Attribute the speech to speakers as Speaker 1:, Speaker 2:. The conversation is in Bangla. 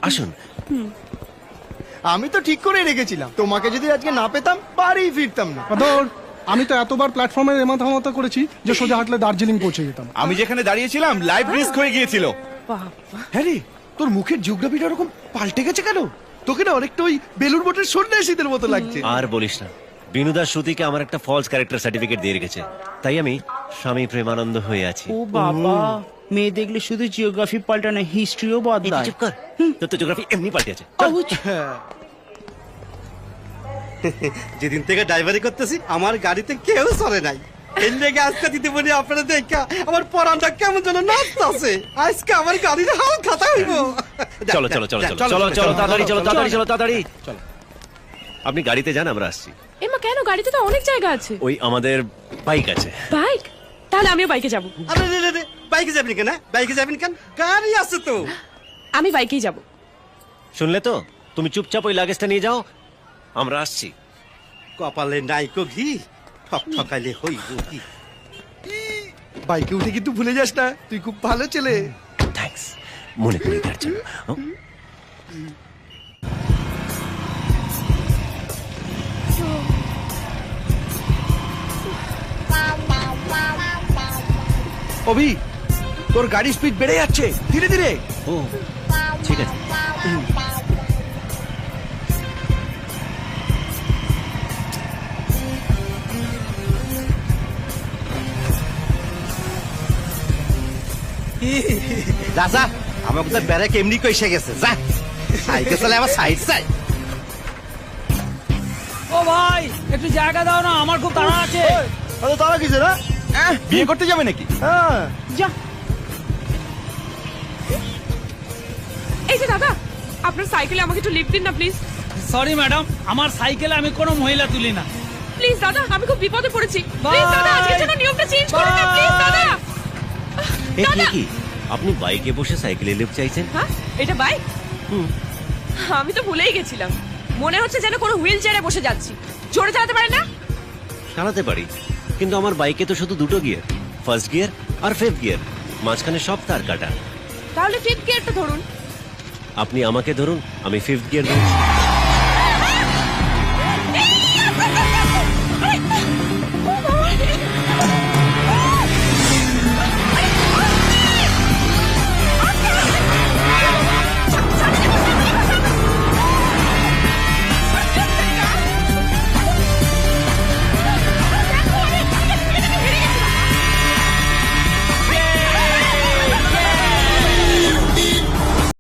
Speaker 1: আসুন।
Speaker 2: আমি তো ঠিক করে রেখেছিলাম, তোমাকে যদি আজকে না পেতাম বাড়ি ফিরতাম না।
Speaker 3: ধর, আমি তো এতবার প্ল্যাটফর্মে এমাথা মাথা করেছি যে সোজা হাঁটলে দার্জিলিং পৌঁছে যেতাম।
Speaker 4: আমি যেখানে দাঁড়িয়েছিলাম লাইভ রিস্ক হয়ে গিয়েছিল।
Speaker 2: হ্যাঁ রে, তোর মুখের জিওগ্রাফিটা ওরকম পাল্টে গেছে কেন? তোকে না অনেকটা ওই বেলুর মঠের সন্ন্যাসীদের মতো লাগছে।
Speaker 1: আর বলিস না, বিনুদার শ্রুতিকে আমার একটা ফলস ক্যারেক্টার সার্টিফিকেট দিয়ে রেখেছে, তাই আমি স্বামী প্রেমানন্দ হয়ে আছি।
Speaker 5: ও বাবা, মেয়ে দেখলে শুধু জিওগ্রাফি পাল্টা না, হিস্ট্রিও
Speaker 1: এই তুই
Speaker 5: বদলায়।
Speaker 1: চুপ কর, তোর তো জিওগ্রাফি এমনি পাল্টে আছে।
Speaker 6: যেদিন থেকে ড্রাইভারি করতেছি আমার গাড়িতে কেউ চলে নাই। এর লেগে আজকে দিতে বলি আপনারা দেখা আমার পরানটা কেমন যেন নাচতাছে। আজকে আমার গাড়ির হাল খাতা হইব।
Speaker 1: চলো চলো চলো চলো চলো চলো তাড়াতাড়ি, চলো তাড়াতাড়ি, চলো তাড়াতাড়ি চলো। আপনি গাড়িতে যান, আমরা আসছি।
Speaker 7: এমা কেন? গাড়িতে তো অনেক জায়গা আছে।
Speaker 1: ওই আমাদের বাইক আছে।
Speaker 7: বাইক? তাহলে আমিও বাইকে যাব।
Speaker 6: আরে রে রে রে, বাইকে যাবেন কেন? বাইকে যাবেন কেন? গাড়ি আছে তো।
Speaker 7: আমি বাইকেই যাব।
Speaker 1: শুনলে তো, তুমি চুপচাপ ওই লাগেজটা নিয়ে যাও, আমরা আসছি।
Speaker 6: কপালে নাইকো ঘি, ঠক ঠকাইলে হইব কি?
Speaker 2: বাইকে উঠে কিন্তু ভুলে যাস না, তুই খুব ভালো ছেলে।
Speaker 1: থ্যাঙ্কস মনে করে দেওয়ার জন্য।
Speaker 2: অভি, তোর গাড়ির স্পিড বেড়ে যাচ্ছে ধীরে ধীরে।
Speaker 1: ও ঠিক আছে।
Speaker 6: যা যা, আমার কোথায় ব্যারেক এমনি কইসে গেছে। যা সাইকেল চালে আমার সাইড চাই।
Speaker 5: ও ভাই, একটু জায়গা দাও না, আমার খুব তাড়া আছে।
Speaker 2: আরে তারা কিসে না?
Speaker 4: বিয়ে করতে যাবে নাকি?
Speaker 2: হ্যাঁ,
Speaker 5: যা।
Speaker 7: এই যে দাদা, আপনার সাইকেলে আমাকে একটু লিফট দিন না প্লিজ।
Speaker 5: সরি ম্যাডাম, আমার সাইকেলে আমি কোনো মহিলা তুলি না।
Speaker 7: প্লিজ দাদা, আমি খুব বিপদে পড়েছি। প্লিজ দাদা, আজকের জন্য নিয়মটা চেঞ্জ করুন না প্লিজ দাদা।
Speaker 1: এ কি, আপনি বাইকে বসে সাইকেলে লিফট চাইছেন?
Speaker 7: হ্যাঁ, এটা বাইক? আমি তো ভুলেই গেছিলাম। মনে হচ্ছে যেন কোনো হুইল চেয়ারে বসে যাচ্ছি। জোরে চালাতে পারেন না?
Speaker 1: চালাতে পারি, কিন্তু আমার বাইকে তো শুধু দুটো গিয়ার, ফার্স্ট গিয়ার আর ফিফথ গিয়ার, মাঝখানে সব তার কাটা।
Speaker 7: তাহলে ফিফথ গিয়ারটা ধরুন।
Speaker 1: আপনি আমাকে ধরুন, আমি ফিফথ গিয়ার ধরুন।